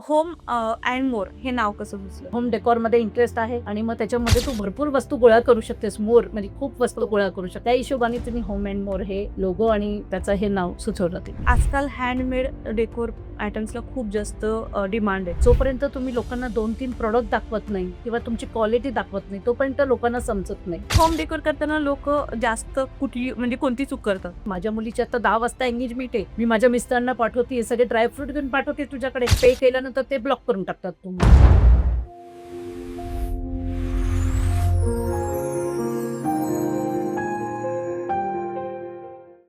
Home and more हे नाव कसं सुचलं? होम डेकोरमध्ये इंटरेस्ट आहे आणि मग त्याच्यामध्ये तू भरपूर वस्तू गोळा करू शकतेस. मोर म्हणजे खूप वस्तू गोळा करू शकते. त्या हिशोबाने तुम्ही होम अँड मोर हे लोगो आणि त्याचं हे नाव सुचवलं ते. आजकाल हँडमेड डेकोर आयटम्सला खूप जास्त डिमांड आहे. जोपर्यंत तुम्ही लोकांना 2-3 प्रॉडक्ट दाखवत नाही किंवा तुमची क्वालिटी दाखवत नाही, तोपर्यंत लोकांना समजत नाही. होम डेकोर करताना लोक जास्त कुठली म्हणजे कोणती चूक करतात? माझ्या मुलीची आता 10 वाजता एंगेजमेंट आहे. मी माझ्या मिस्टरांना पाठवते, सगळे ड्रायफ्रूट घेऊन पाठवते तुझ्याकडे. पे केल्यानंतर ते ब्लॉक करून टाकतात तुम्हाला.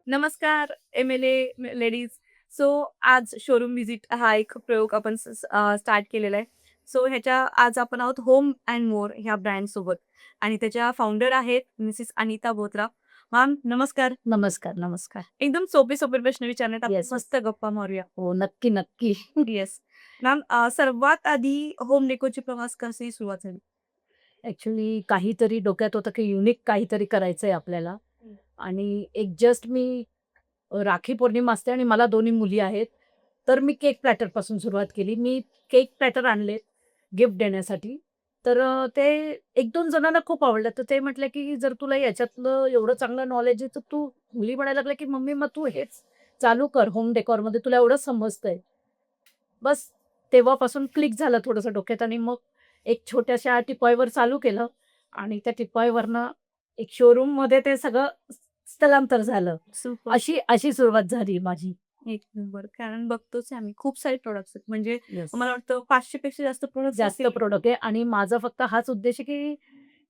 नमस्कार MLA लेडीज. सो आज शोरूम व्हिजिट हा एक प्रयोग आपण स्टार्ट केलेला आहे. सो ह्याच्या आज आपण आहोत होम अँड मोर ह्या ब्रँड सोबत आणि त्याच्या फाउंडर आहेत मिसेस अनिता बोत्रा. मॅम नमस्कार. नमस्कार, नमस्कार. एकदम सोपे सोपे प्रश्न विचारण्यात आपण Yes, yes. मस्त गप्पा मारूया. हो, नक्की, नक्की. येस मॅम, सर्वात आधी होम डेकोरची प्रवास कशी सुरुवात झाली? ॲक्चुअली काहीतरी डोक्यात होतं, की युनिक काहीतरी करायचंय आपल्याला आणि एक जस्ट मी राखी पौर्णिमा असते आणि मला 2ही मुली आहेत. तर मी केक प्लॅटरपासून सुरुवात केली. मी केक प्लॅटर आणले गिफ्ट देण्यासाठी. तर ते 1-2 जणांना खूप आवडलं. तर ते म्हटले, की "जर तुला याच्यातलं एवढं चांगलं नॉलेज आहे, तर तू" मुली म्हणायला लागल्या, की "मम्मी मग तू हेच चालू कर होम डेकोरमध्ये तुला एवढं समजतंय." बस तेव्हापासून क्लिक झालं थोडंसं डोक्यात आणि मग एक छोट्याशा टिपॉयवर चालू केलं आणि त्या टिपॉयवरनं एक शोरूममध्ये ते सगळं स्थलांतर झालं. सुपर. अशी अशी सुरुवात झाली माझी. एक नंबर. कारण बघतोच आहे आम्ही खूप सारे प्रॉडक्ट्स आहेत. म्हणजे येस. मला वाटतं 500 पेक्षा जास्त प्रॉडक्ट्स जास्त प्रॉडक्ट आहे आणि माझा फक्त हाच उद्देश आहे, की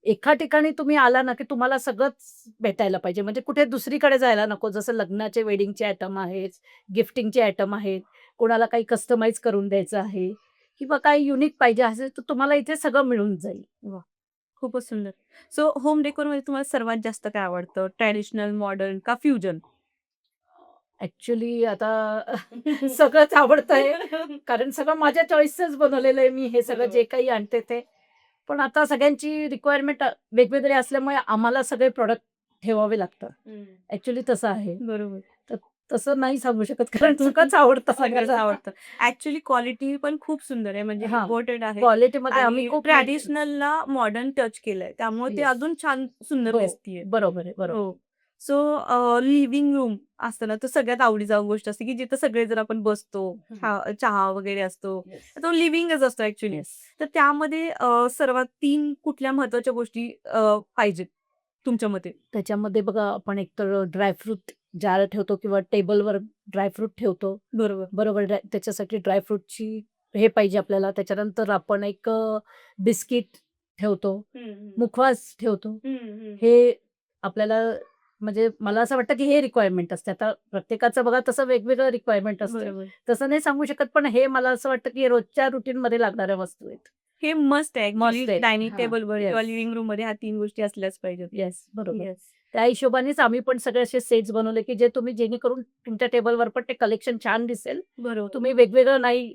एका ठिकाणी तुम्ही आला ना, की तुम्हाला सगळंच भेटायला पाहिजे. म्हणजे कुठे दुसरीकडे जायला नको. जसं लग्नाचे वेडिंगचे आयटम आहेत, गिफ्टिंगचे आयटम आहेत, कोणाला काही कस्टमाइज करून द्यायचं आहे किंवा काही युनिक पाहिजे असेल, तर तुम्हाला इथे सगळं मिळून जाईल. वाह! खूपच सुंदर. सो होम डेकोरमध्ये तुम्हाला सर्वात जास्त काय आवडतं? ट्रॅडिशनल, मॉडर्न का फ्युजन? ॲक्चुअली आता सगळंच आवडतंय. कारण सगळं माझ्या चॉईसचंच बनवलेलं आहे मी हे सगळं जे काही आणते ते. पण आता सगळ्यांची रिक्वायरमेंट वेगवेगळी असल्यामुळे आम्हाला सगळे प्रॉडक्ट ठेवावे लागतात. ॲक्चुअली तसं आहे. बरोबर. तर तसं नाही सांगू शकत कारण सगळंच आवडतं सगळंच सगळ्यांना. आवडतं. ॲक्चुअली क्वालिटी पण खूप सुंदर आहे म्हणजे हां, इम्पोर्टेड आहे क्वालिटीमध्ये आम्ही आणि खूप ट्रॅडिशनलला मॉडर्न टच केलंय. त्यामुळे ते येस. अजून छान सुंदर हो, दिसतीये. बरोबर आहे, बरोबर. हो. सो लिव्हिंग रूम असतं ना, तर सगळ्यात आवडीचा गोष्ट असते, की जिथं सगळेजण आपण बसतो, चहा वगैरे असतो. येस, तो लिव्हिंगच असतो ॲक्चुअली. येस. तर त्यामध्ये सर्वात 3 कुठल्या महत्त्वाच्या गोष्टी पाहिजेत तुमच्या मते? त्याच्यामध्ये बघा आपण एकतर ड्रायफ्रूट जार ठेवतो किंवा टेबलवर ड्रायफ्रूट ठेवतो. बरोबर. बरोबर त्याच्यासाठी ड्रायफ्रूटची हे पाहिजे आपल्याला. त्याच्यानंतर आपण एक बिस्किट ठेवतो, हं, हं. मुखवास ठेवतो. हं, हं. हे आपल्याला म्हणजे मला असं वाटतं, की हे रिक्वायरमेंट असते. आता प्रत्येकाचं बघा तसं वेगवेगळं रिक्वायरमेंट असते. बरोबर. तसं नाही सांगू शकत, पण हे मला असं वाटतं, की रोजच्या रुटीनमध्ये लागणाऱ्या वस्तू आहेत. हे मस्ट आहे ॲक्चुअली मस्त आहेत. डायनिंग हां. टेबलवर किंवा येस, लिव्हिंग रूममध्ये ह्या 3 गोष्टी असल्याच पाहिजेत. येस. बरोबर. येस. त्या हिशोबानेच आम्ही पण सगळे असे सेट्स बनवले, की जे तुम्ही जेणेकरून तुमच्या टेबलवर पण ते कलेक्शन छान दिसेल. बरोबर. तुम्ही वेगवेगळं नाही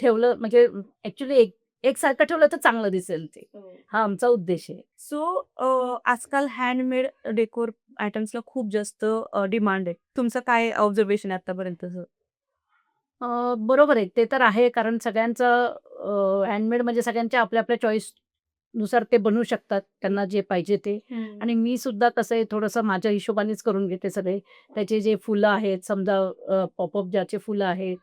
ठेवलं म्हणजे ॲक्चुअली एकसारखं ठेवलं तर चांगलं दिसेल ते. हा आमचा उद्देश आहे. सो आजकाल हँडमेड डेकोर आयटम्सला खूप जास्त डिमांड आहे. तुमचं काय ऑब्झर्वेशन आहे आतापर्यंतचं? बरोबर आहे. ते तर आहे कारण सगळ्यांचं हँडमेड म्हणजे सगळ्यांच्या आपल्या-आपल्या चॉईसनुसार ते बनवू शकतात. त्यांना जे पाहिजे ते. हं. आणि मी सुद्धा कसं आहे थोडंसं माझ्या हिशोबानेच करून घेते सगळे. त्याचे जे फुलं आहेत समजा पॉपअप ज्याचे फुलं आहेत,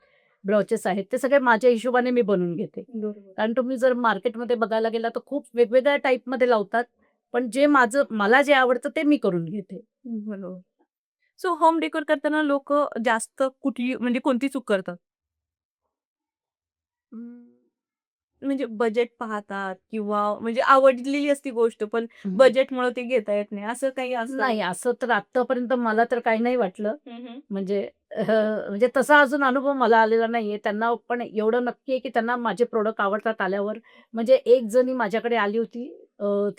ब्रॉचेस आहेत, ते सगळे माझ्या हिशोबाने मी बनवून घेते. बरोबर. कारण तुम्ही जर मार्केटमध्ये बघायला गेला तर खूप वेगवेगळ्या टाइपमध्ये लावतात. पण जे मला जे आवडतं ते मी करून घेते. बरोबर. सो होम डेकोर करताना लोकं जास्त कुठली म्हणजे कोणती चूक करतात? म्हणजे बजेट पाहतात किंवा म्हणजे आवडलेली असती गोष्ट पण बजेटमुळे ते घेता येत नाही. असं काही असतं? नाही असं तर आत्तापर्यंत मला तर काही नाही वाटलं. हं, हं. म्हणजे म्हणजे तसा अजून अनुभव मला आलेला नाहीये. त्यांना पण एवढं नक्की आहे, की त्यांना माझे प्रॉडक्ट आवडतात आल्यावर. म्हणजे एक जणी माझ्याकडे आली होती.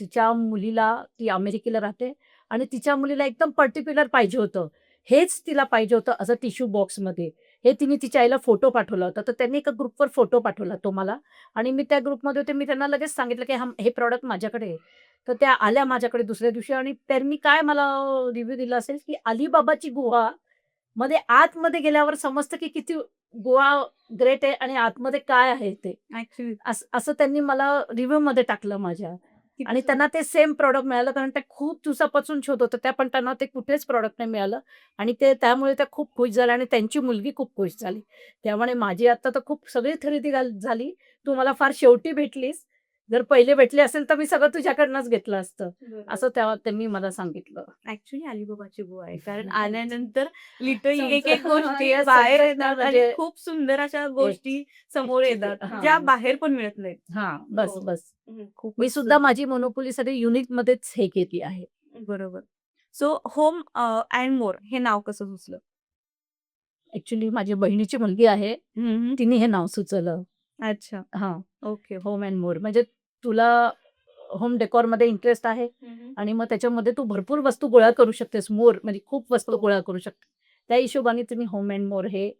तिच्या मुलीला ती अमेरिकेला राहते आणि तिच्या मुलीला एकदम पर्टिक्युलर पाहिजे होतं. हेच तिला पाहिजे होतं असं टिश्यू बॉक्समध्ये. हे तिने तिच्या आईला फोटो पाठवला होता. तर त्यांनी एका ग्रुपवर फोटो पाठवला तो मला आणि मी त्या ग्रुपमध्ये होते. मी त्यांना लगेच सांगितलं, की हे प्रॉडक्ट माझ्याकडे आहे. तर त्या आल्या माझ्याकडे दुसऱ्या दिवशी आणि त्यांनी काय मला रिव्ह्यू दिला असेल, की अलिबाबाची गुहा मध्ये आतमध्ये गेल्यावर समजतं की किती गोवा ग्रेट आहे आणि आतमध्ये काय आहे ते. ऍक्च्युली असं त्यांनी मला रिव्ह्यूमध्ये टाकलं माझ्या. आणि त्यांना ते सेम प्रॉडक्ट मिळालं कारण ते खूप दिवसापासून शोधत होत्या पण त्यांना ते कुठेच प्रॉडक्ट नाही मिळालं आणि त्यामुळे त्या खूप खुश झाल्या आणि त्यांची मुलगी खूप खुश झाली. त्यामुळे माझी आता तर खूप सगळी खरेदी झाली. तू मला फार शेवटी भेटलीस. जर पहिले भेटले असेल तर मी सगळं तुझ्याकडनंच घेतलं असतं. असं तेव्हा त्यांनी मला सांगितलं. ऍक्च्युली अलिबाबाची बुवा आहे. कारण आल्यानंतर लिटरली समजा एक-एक गोष्टी येस बाहेर समजत ना येतात आणि म्हणजे खूप सुंदर अशा एक गोष्टी समोर ॲक्चुअली येतात, ज्या हां. बाहेर पण मिळत नाहीत. हां, बस, हो. बस. मी खूपच सुद्धा माझी मोनोपोलीसाठी युनिकमध्येच हे केली आहे. बरोबर. सो होम अँड मोर हे नाव कसं सुचलं? ॲक्चुअली माझ्या बहिणीची मुलगी आहे. हं, तिने हे नाव सुचवलं. अच्छा. हां, ओके. होम अँड मोर म्हणजे तुला होम डेकोरमध्ये इंटरेस्ट आहे आणि मग त्याच्यामध्ये तू भरपूर वस्तू गोळा करू शकतेस. मोर म्हणजे खूप वस्तू हो. गोळा करू शकते. त्या हिशोबाने तुम्ही होम अँड मोर हे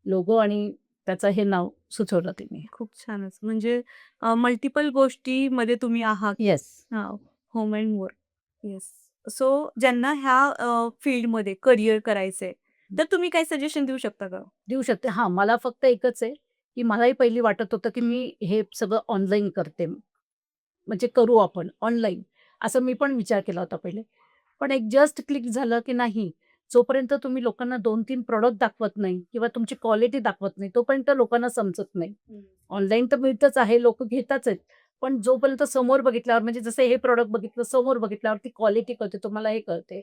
लोगो आणि त्याचं हे नाव सुचवलं तिने. खूप छानच. म्हणजे मल्टिपल गोष्टीमध्ये तुम्ही आहात. येस. हां, home and more. Yes. So ज्यांना ह्या फील्डमध्ये करियर करायचंय, तर तुम्ही काही सजेशन देऊ शकता का? देऊ शकते. हां, मला फक्त एकच आहे, की मलाही पहिली वाटत होतं, की मी हे सगळं ऑनलाईन करते. म्हणजे करू आपण ऑनलाईन, असं मी पण विचार केला होता पहिले. पण एक जस्ट क्लिक झालं, की नाही, जोपर्यंत तुम्ही लोकांना 2-3 प्रॉडक्ट दाखवत नाही किंवा तुमची क्वालिटी दाखवत नाही, तोपर्यंत लोकांना समजत नाही. ऑनलाईन तर मिळतच आहे, लोकं घेताच आहेत. पण जोपर्यंत समोर बघितल्यावर म्हणजे जसं हे प्रॉडक्ट बघितलं, समोर बघितल्यावर ती क्वालिटी कळते, तुम्हाला हे कळते.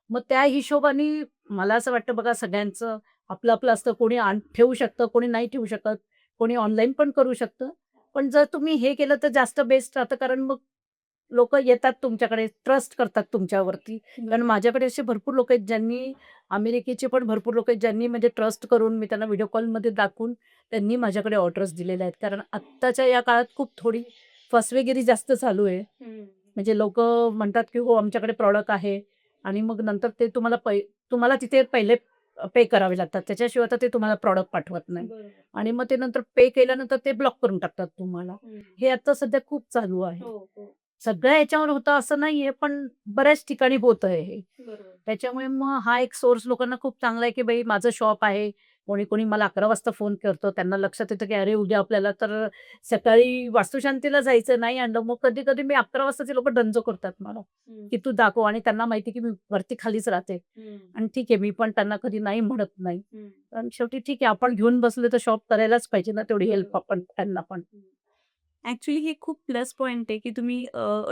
मग त्या हिशोबाने मला असं वाटतं बघा सगळ्यांचं आपलं-आपलं असतं. कोणी ठेवू शकतं, कोणी नाही ठेवू शकत, कोणी ऑनलाईन पण करू शकतं. पण जर तुम्ही हे केलं तर जास्त बेस्ट राहतं कारण मग लोकं येतात तुमच्याकडे, ट्रस्ट करतात तुमच्यावरती. कारण माझ्याकडे असे भरपूर लोकं आहेत ज्यांनी अमेरिकेचे पण भरपूर लोकं आहेत ज्यांनी म्हणजे ट्रस्ट करून मी त्यांना व्हिडिओ कॉलमध्ये दाखवून त्यांनी माझ्याकडे ऑर्डर्स दिलेल्या आहेत. कारण आत्ताच्या या काळात खूप थोडी फसवेगिरी जास्त चालू आहे. म्हणजे लोकं म्हणतात, की "हो, आमच्याकडे प्रॉडक्ट आहे" आणि मग नंतर ते तुम्हाला तिथे पहिले पे करावे लागतात. त्याच्याशिवाय तर ते तुम्हाला प्रॉडक्ट पाठवत नाही. आणि मग ते नंतर पे केल्यानंतर ते ब्लॉक करून टाकतात तुम्हाला. हे आता सध्या खूप चालू आहे. सगळ्या ह्याच्यावर होतं असं नाहीये, पण बऱ्याच ठिकाणी होतंय हे. त्याच्यामुळे मग हा एक सोर्स लोकांना खूप चांगला आहे, की बाई माझं शॉप आहे. कोणी-कोणी मला 11 वाजता फोन करतं. त्यांना लक्षात येतं, की अरे उद्या आपल्याला तर सकाळी वास्तुशांतीला जायचं नाही आणलं. मग कधी-कधी मी 11 वाजता ते लोकं डंजो करतात मला, की तू दाखव आणि त्यांना माहिती की मी वरती खालीच राहते. आणि ठीक आहे, मी पण त्यांना कधी नाही म्हणत नाही. पण शेवटी ठीक आहे, आपण घेऊन बसलो तर शॉप करायलाच पाहिजे ना, तेवढी हेल्प आपण त्यांना पण. ॲक्चुअली हे खूप प्लस पॉइंट आहे, की तुम्ही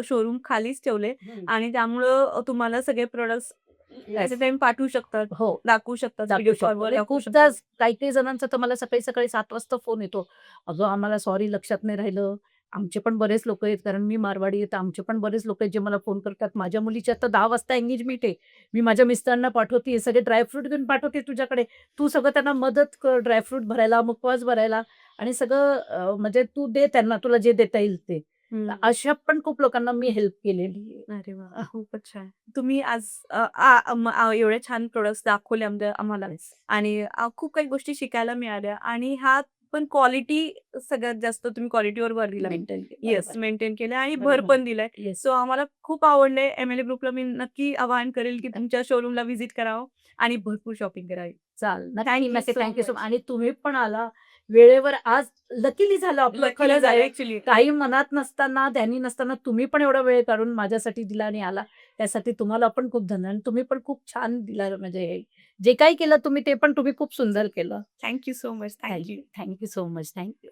शोरूम खालीच ठेवले हं. आणि त्यामुळं तुम्हाला सगळे products at yes. A time पाठवू शकतात, हो. दाखवू शकतात, दाखवू व्हिडिओ शकतो. कॉलवर म्हणजे दाखवू खूपदा शकतात. काही-काही जणांचा तर मला सकाळी-सकाळी 7 वाजता फोन येतो. "अगं, आम्हाला सॉरी लक्षात नाही राहिलं." आमचे पण बरेच लोकं आहेत, कारण मी मारवाडी आहे, तर आमचे पण बरेच लोकं आहेत जे मला फोन करतात. "माझ्या मुलीची आता 10 वाजता एंगेजमेंट आहे. मी माझ्या मिस्टरांना पाठवते, सगळे ड्रायफ्रूट घेऊन पाठवते तुझ्याकडे. तू सगळं त्यांना मदत कर, ड्रायफ्रूट भरायला, मुखवास भरायला आणि सगळं म्हणजे तू दे त्यांना, तुला जे देता येईल ते." तर अशा पण खूप लोकांना मी हेल्प केलेली आहे. अरे वाह! खूपच छान. तुम्ही आज अ, आ, अम, आ, एवढे छान प्रॉडक्ट्स दाखवले आम्हाला येस. आणि खूप काही गोष्टी शिकायला मिळाल्या आणि ह्यात पण क्वालिटी सगळ्यात जास्त तुम्ही क्वालिटीवर भर दिला. मेंटेन येस, बरोबर. मेंटेन केलं आणि भर बरोबर. पण दिलाय. येस. सो आम्हाला खूप आवडलंय. एम-एल-ए ग्रुपला मी नक्की आवाहन करेल, की तुमच्या शोरूमला व्हिजिट करावं आणि भरपूर शॉपिंग करावी. नक्की, थँक यू नक्की. So thank you so much. आणि तुम्ही पण आला वेळेवर. आज लकीली झालं आपलं लकीली खरंच झालं आहे. ॲक्चुअली. काही मनात नसताना, ध्यानी नसताना तुम्ही पण एवढा वेळ काढून माझ्यासाठी दिला आणि आला. त्यासाठी तुम्हाला पण खूप धन्यवाद. आणि तुम्ही पण खूप छान दिला म्हणजे जे काही केलं तुम्ही ते पण तुम्ही खूप सुंदर केलं. Thank you so much. Thank thank you. You. Thank you so much. Thank you.